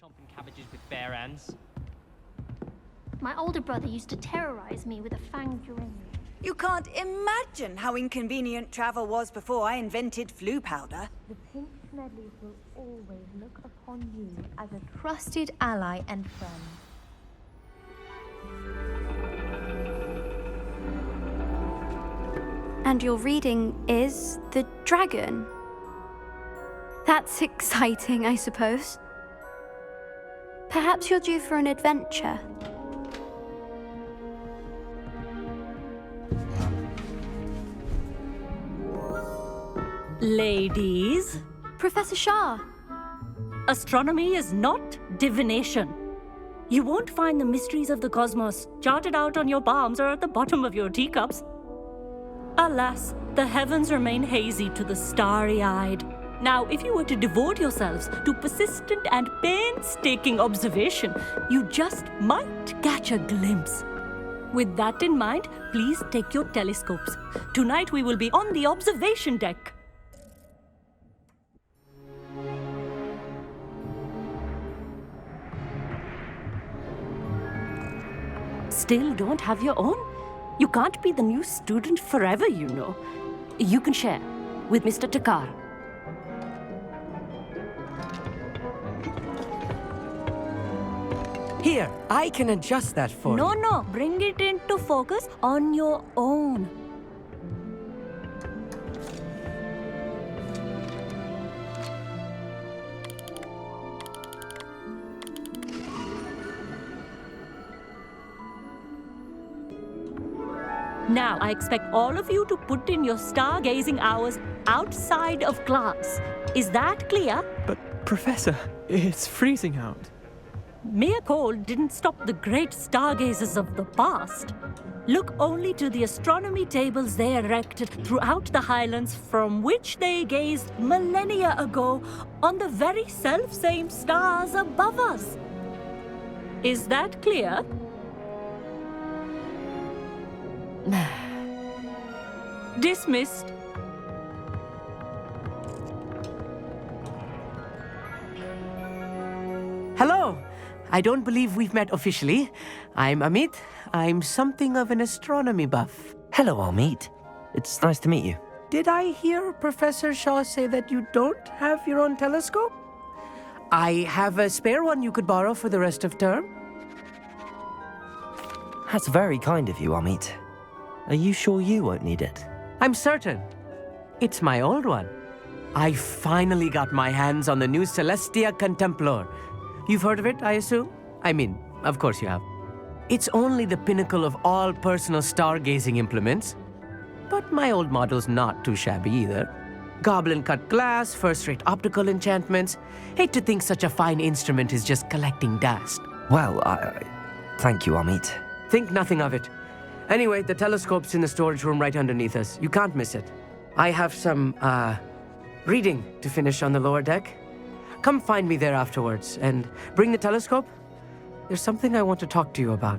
Chomping cabbages with bare hands. My older brother used to terrorize me with a fanged ring. You can't imagine how inconvenient travel was before I invented flu powder. The Pink Smedleys will always look upon you as a trusted ally and friend. And your reading is the dragon. That's exciting, I suppose. Perhaps you're due for an adventure. Ladies. Professor Shah. Astronomy is not divination. You won't find the mysteries of the cosmos charted out on your palms or at the bottom of your teacups. Alas, the heavens remain hazy to the starry-eyed. Now, if you were to devote yourselves to persistent and painstaking observation, you just might catch a glimpse. With that in mind, please take your telescopes. Tonight we will be on the observation deck. Still don't have your own? You can't be the new student forever, you know. You can share with Mr. Takar. Here, I can adjust that for you. No, bring it into focus on your own. Now, I expect all of you to put in your stargazing hours outside of class. Is that clear? But, Professor, it's freezing out. Mere cold didn't stop the great stargazers of the past. Look only to the astronomy tables they erected throughout the highlands from which they gazed millennia ago on the very self-same stars above us. Is that clear? Dismissed. Hello. I don't believe we've met officially. I'm Amit. I'm something of an astronomy buff. Hello, Amit. It's nice to meet you. Did I hear Professor Shaw say that you don't have your own telescope? I have a spare one you could borrow for the rest of term. That's very kind of you, Amit. Are you sure you won't need it? I'm certain. It's my old one. I finally got my hands on the new Celestia Contemplar. You've heard of it, I assume? I mean, of course you have. It's only the pinnacle of all personal stargazing implements. But my old model's not too shabby either. Goblin-cut glass, first-rate optical enchantments. Hate to think such a fine instrument is just collecting dust. Well, thank you, Amit. Think nothing of it. Anyway, the telescope's in the storage room right underneath us. You can't miss it. I have some, reading to finish on the lower deck. Come find me there afterwards, and bring the telescope. There's something I want to talk to you about.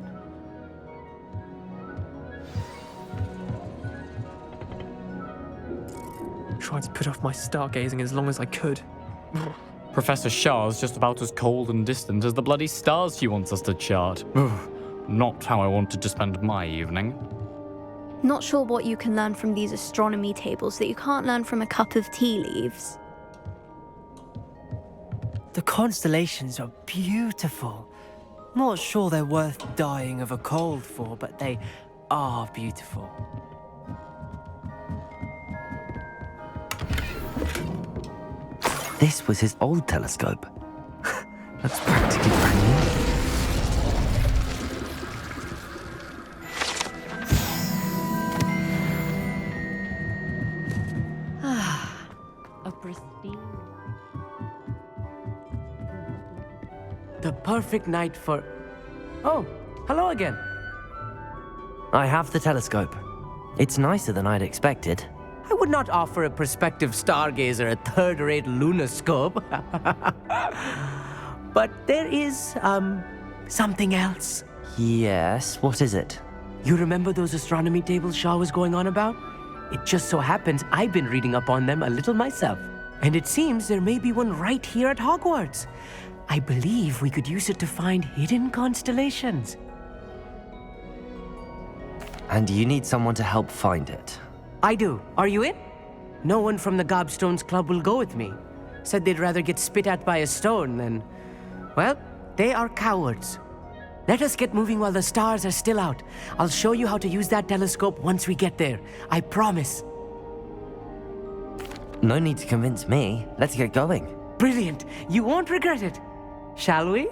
Tried to put off my stargazing as long as I could. Professor Shah's just about as cold and distant as the bloody stars she wants us to chart. Not how I wanted to spend my evening. Not sure what you can learn from these astronomy tables that you can't learn from a cup of tea leaves. The constellations are beautiful. Not sure they're worth dying of a cold for, but they are beautiful. This was his old telescope. That's practically brand new. A pristine. The perfect night for... Oh, hello again. I have the telescope. It's nicer than I'd expected. I would not offer a prospective stargazer a third-rate lunoscope. But there is, something else. Yes, what is it? You remember those astronomy tables Shaw was going on about? It just so happens I've been reading up on them a little myself. And it seems there may be one right here at Hogwarts. I believe we could use it to find hidden constellations. And you need someone to help find it. I do. Are you in? No one from the Gobstones Club will go with me. Said they'd rather get spit at by a stone than... Well, they are cowards. Let us get moving while the stars are still out. I'll show you how to use that telescope once we get there. I promise. No need to convince me. Let's get going. Brilliant. You won't regret it. Shall we?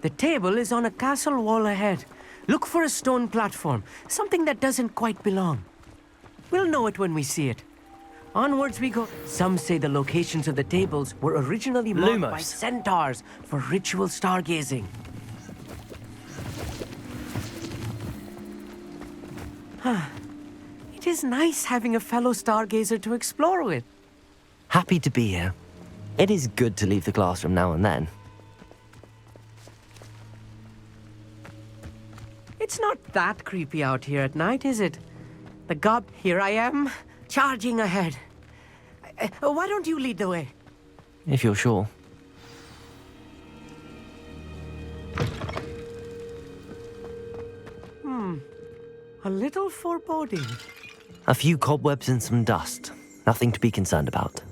The table is on a castle wall ahead. Look for a stone platform, something that doesn't quite belong. We'll know it when we see it. Onwards we go. Some say the locations of the tables were originally marked by centaurs for ritual stargazing. It is nice having a fellow stargazer to explore with. Happy to be here. It is good to leave the classroom now and then. It's not that creepy out here at night, is it? Here I am, charging ahead. Why don't you lead the way? If you're sure. A little foreboding. A few cobwebs and some dust. Nothing to be concerned about.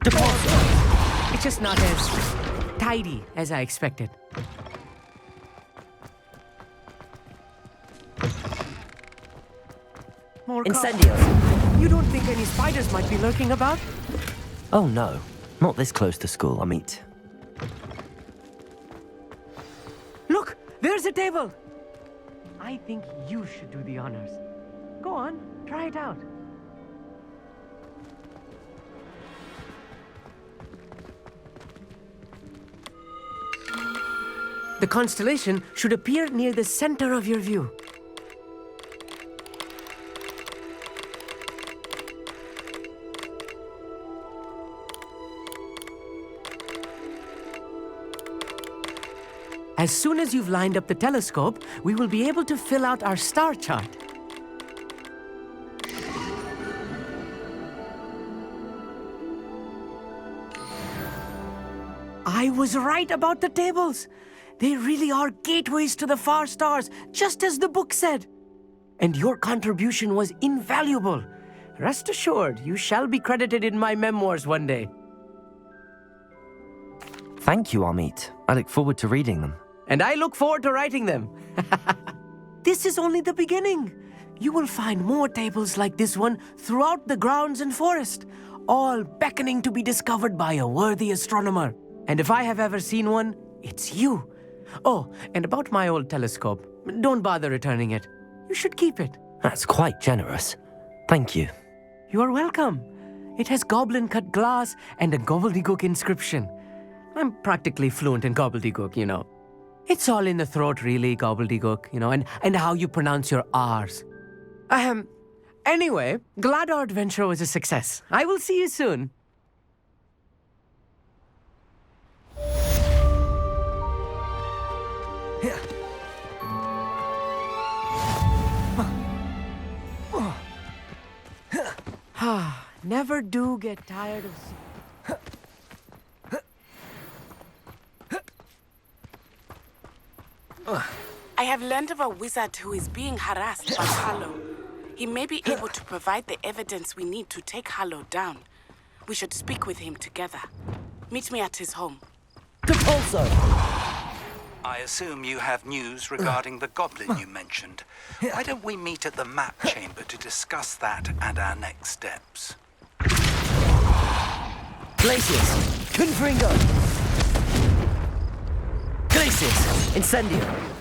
It's just not as tidy as I expected. More Incendio! You don't think any spiders might be lurking about? Oh no, not this close to school, Amit. Look, there's a table! I think you should do the honors. Go on, try it out. The constellation should appear near the center of your view. As soon as you've lined up the telescope, we will be able to fill out our star chart. I was right about the tables. They really are gateways to the far stars, just as the book said. And your contribution was invaluable. Rest assured, you shall be credited in my memoirs one day. Thank you, Amit. I look forward to reading them. And I look forward to writing them. This is only the beginning. You will find more tables like this one throughout the grounds and forest, all beckoning to be discovered by a worthy astronomer. And if I have ever seen one, it's you. Oh, and about my old telescope, don't bother returning it. You should keep it. That's quite generous. Thank you. You are welcome. It has goblin-cut glass and a gobbledygook inscription. I'm practically fluent in gobbledygook, you know. It's all in the throat, really, gobbledygook, you know, and how you pronounce your R's. Anyway, glad our adventure was a success. I will see you soon. Never do get tired of... I have learned of a wizard who is being harassed by Harlow. He may be able to provide the evidence we need to take Harlow down. We should speak with him together. Meet me at his home. Depulso! I assume you have news regarding the goblin you mentioned. Why don't we meet at the map chamber to discuss that and our next steps? Glacius! Confringo! Glacius! Incendio!